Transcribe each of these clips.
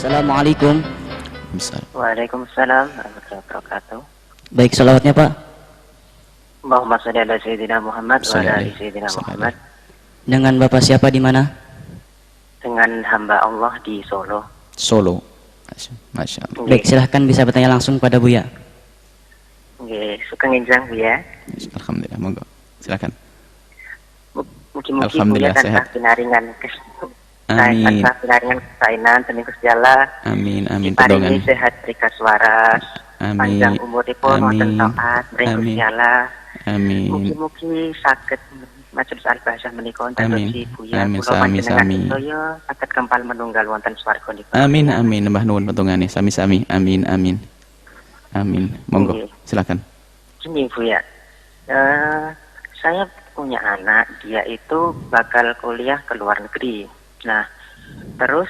Assalamualaikum. Waalaikumsalam warahmatullahi wabarakatuh. Baik, salawatnya Pak. Allahumma sholli ala sayyidina Muhammad wa ala ali sayyidina Muhammad. Dengan Bapak siapa di mana? Dengan hamba Allah di Solo. Solo. Masya Allah. Baik, silahkan bisa bertanya langsung pada Buya. Nggih, sugeng enjang Bu ya. Alhamdulillah, monggo. Silakan. Mugi-mugi Bu ya Alhamdulillah, tansah sehat. pinaringan Amin. tansah pinaringan kesainan demi Gusti Allah. Amin, amin. Paringi Tolongan. sehat rikas waras. Amin. Panjang umuripun wonten Amin. taat mring Amin. Gusti Allah. Amin. Mugi-mugi saged majelis al-bahsah menika wonten Amin. uji Bu ya. Amin, Kula sami, panjenengan sami. sedaya saged kempal menunggal wonten swarga niki. Amin, amin. Mbah nuwun petungane. Sami-sami. Amin, amin. Amin. Monggo. Nggih. Silakan. Gini Bu ya, saya punya anak, dia itu bakal kuliah ke luar negeri. Nah, terus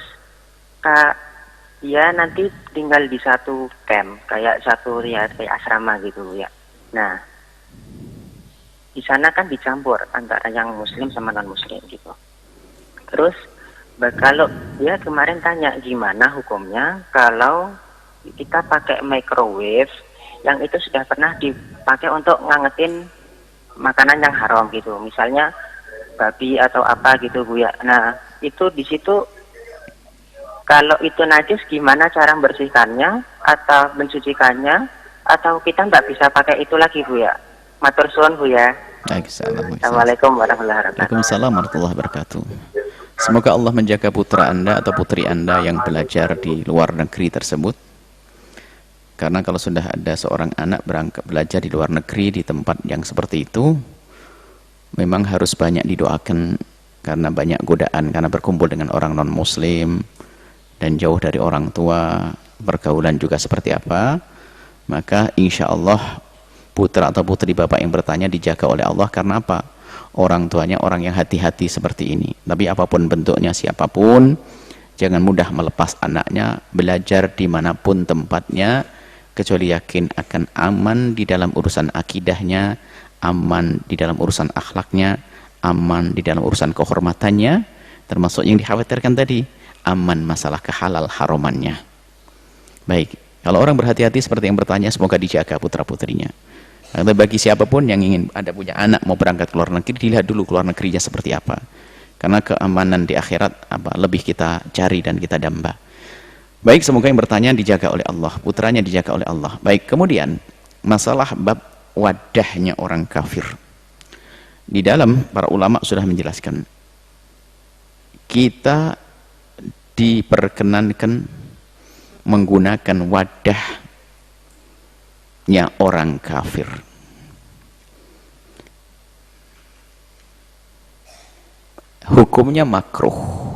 dia nanti tinggal di satu camp, kayak satu kayak asrama gitu Bu ya. Nah, di sana kan dicampur antara yang Muslim sama non Muslim gitu. Terus, kalau dia kemarin tanya gimana hukumnya kalau kita pakai microwave yang itu sudah pernah dipakai untuk ngangetin makanan yang haram gitu, misalnya babi atau apa gitu Bu ya. Nah, itu di situ kalau itu najis gimana cara membersihkannya atau mencucikannya, atau kita nggak bisa pakai itu lagi Bu ya. Matur suwun Bu ya. Baik, salam. Assalamualaikum warahmatullahi wabarakatuh. Waalaikumsalam warahmatullahi wabarakatuh. Semoga Allah menjaga putra Anda atau putri Anda yang belajar di luar negeri tersebut. Karena kalau sudah ada seorang anak berangkat belajar di luar negeri di tempat yang seperti itu, memang harus banyak didoakan karena banyak godaan, karena berkumpul dengan orang non-muslim dan jauh dari orang tua, pergaulan juga seperti apa. Maka insya Allah putra atau putri bapak yang bertanya dijaga oleh Allah. Karena apa? Orang tuanya orang yang hati-hati seperti ini. Tapi apapun bentuknya, siapapun, jangan mudah melepas anaknya belajar dimanapun tempatnya, kecuali yakin akan aman di dalam urusan akidahnya, aman di dalam urusan akhlaknya, aman di dalam urusan kehormatannya, termasuk yang dikhawatirkan tadi, aman masalah kehalal haramannya. Baik, kalau orang berhati-hati seperti yang bertanya, semoga dijaga putra-putrinya. Karena bagi siapapun yang ingin ada punya anak mau berangkat ke luar negeri, dilihat dulu ke luar negerinya seperti apa. Karena keamanan di akhirat lebih kita cari dan kita damba. Baik, semoga yang bertanya dijaga oleh Allah, putranya dijaga oleh Allah. Baik, kemudian masalah bab wadahnya orang kafir. Di dalam para ulama sudah menjelaskan, kita diperkenankan menggunakan wadahnya orang kafir. Hukumnya makruh.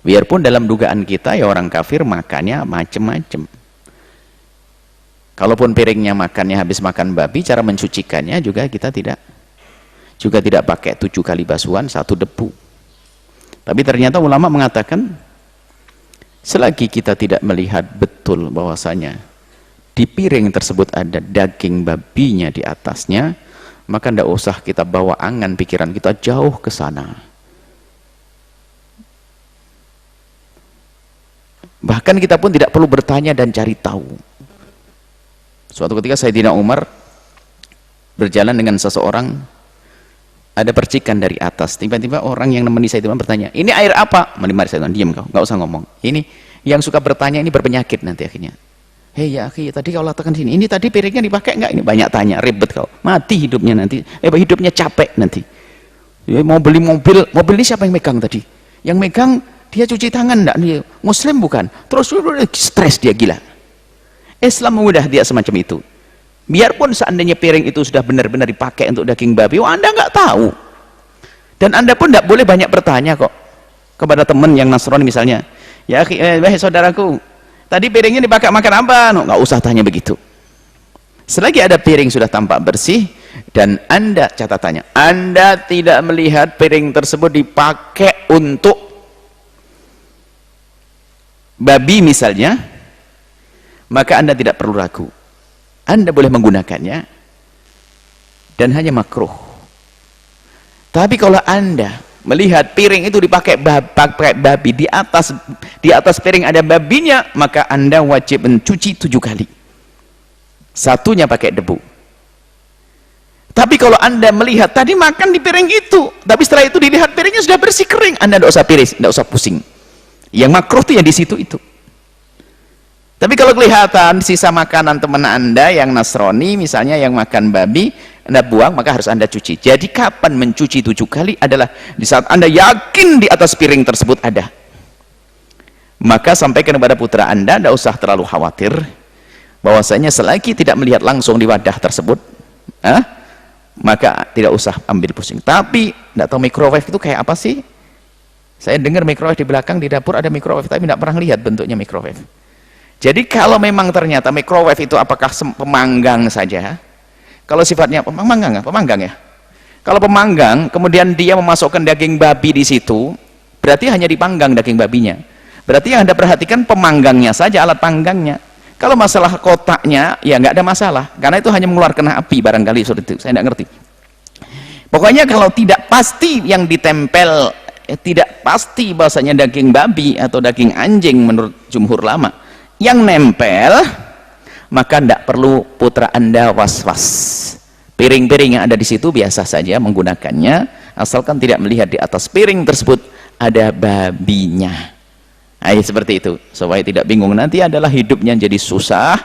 Biarpun dalam dugaan kita ya orang kafir makannya macem-macem. Kalaupun piringnya makannya habis makan babi, cara mencucikannya juga kita tidak pakai 7 kali basuhan 1 debu. Tapi ternyata ulama mengatakan selagi kita tidak melihat betul bahwasanya di piring tersebut ada daging babinya di atasnya, maka tidak usah kita bawa angan pikiran kita jauh ke sana. Bahkan kita pun tidak perlu bertanya dan cari tahu. Suatu ketika Sayyidina Umar berjalan dengan seseorang, ada percikan dari atas. Tiba-tiba orang yang nemeni Sayyidina Umar bertanya, ini air apa? Mari Sayyidina Umar, diam kau, nggak usah ngomong. Ini yang suka bertanya ini berpenyakit nanti akhirnya. Hei ya akhi, tadi kau letakkan sini, ini tadi piringnya dipakai nggak? Ini banyak tanya, ribet kau, mati hidupnya nanti. Hidupnya capek nanti. Mau beli mobil ini siapa yang megang tadi? Yang megang dia cuci tangan enggak? Dia Muslim bukan? Terus stres dia, gila. Islam mudah dia semacam itu. Biarpun seandainya piring itu sudah benar-benar dipakai untuk daging babi, Anda nggak tahu. Dan Anda pun tidak boleh banyak bertanya kok kepada teman yang Nasrani misalnya. Ya, saudaraku, tadi piringnya dipakai makan apa? Nggak usah tanya begitu. Selagi ada piring sudah tampak bersih dan Anda, catatannya, Anda tidak melihat piring tersebut dipakai untuk babi misalnya, maka Anda tidak perlu ragu. Anda boleh menggunakannya dan hanya makruh. Tapi kalau Anda melihat piring itu dipakai babi, di atas piring ada babinya, maka Anda wajib mencuci 7 kali. Satunya pakai debu. Tapi kalau Anda melihat tadi makan di piring itu, tapi setelah itu dilihat piringnya sudah bersih kering, Anda tidak usah piris, tidak usah pusing. Yang makruh itu yang di situ itu. Tapi kalau kelihatan sisa makanan teman Anda yang Nasrani misalnya yang makan babi, Anda buang, maka harus Anda cuci. Jadi kapan mencuci 7 kali adalah di saat Anda yakin di atas piring tersebut ada. Maka sampaikan kepada putra Anda, tidak usah terlalu khawatir bahwasanya selagi tidak melihat langsung di wadah tersebut, maka tidak usah ambil pusing. Tapi tidak tahu microwave itu kayak apa sih? Saya dengar microwave di belakang di dapur ada microwave, tapi tidak pernah lihat bentuknya microwave. Jadi kalau memang ternyata microwave itu apakah pemanggang saja? Kalau sifatnya pemanggang ya. Kalau pemanggang, kemudian dia memasukkan daging babi di situ, berarti hanya dipanggang daging babinya. Berarti yang Anda perhatikan pemanggangnya saja, alat panggangnya. Kalau masalah kotaknya, ya nggak ada masalah, karena itu hanya mengeluarkan api barangkali seperti itu. Saya nggak ngerti. Pokoknya kalau tidak pasti yang ditempel, tidak pasti bahasanya daging babi atau daging anjing menurut jumhur lama, yang nempel, maka tidak perlu putra Anda was-was. Piring-piring yang ada di situ biasa saja menggunakannya, asalkan tidak melihat di atas piring tersebut ada babinya. Seperti itu, supaya tidak bingung nanti adalah hidupnya jadi susah.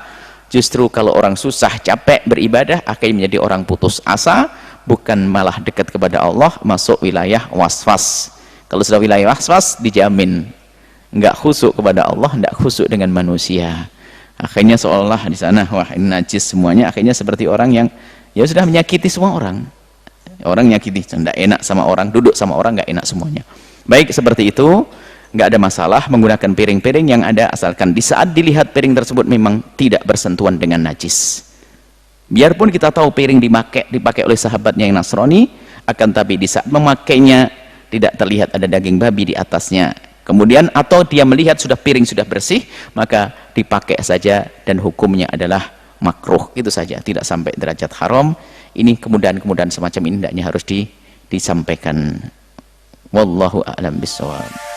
Justru kalau orang susah capek beribadah akhirnya menjadi orang putus asa, bukan malah dekat kepada Allah, masuk wilayah was-was. Kalau sudah wilayah was-was dijamin nggak khusyuk kepada Allah, nggak khusyuk dengan manusia. Akhirnya seolah di sana wah ini najis semuanya. Akhirnya seperti orang yang ya sudah menyakiti semua orang. Orang nyakiti, tidak enak sama orang, duduk sama orang nggak enak semuanya. Baik seperti itu, nggak ada masalah menggunakan piring-piring yang ada, asalkan di saat dilihat piring tersebut memang tidak bersentuhan dengan najis. Biarpun kita tahu piring dipakai oleh sahabatnya yang Nasrani, akan tapi di saat memakainya tidak terlihat ada daging babi di atasnya. Kemudian atau dia melihat sudah piring sudah bersih, maka dipakai saja dan hukumnya adalah makruh. Itu saja, tidak sampai derajat haram. Ini kemudahan-kemudahan semacam ini hendaknya harus disampaikan. Wallahu a'lam bishawab.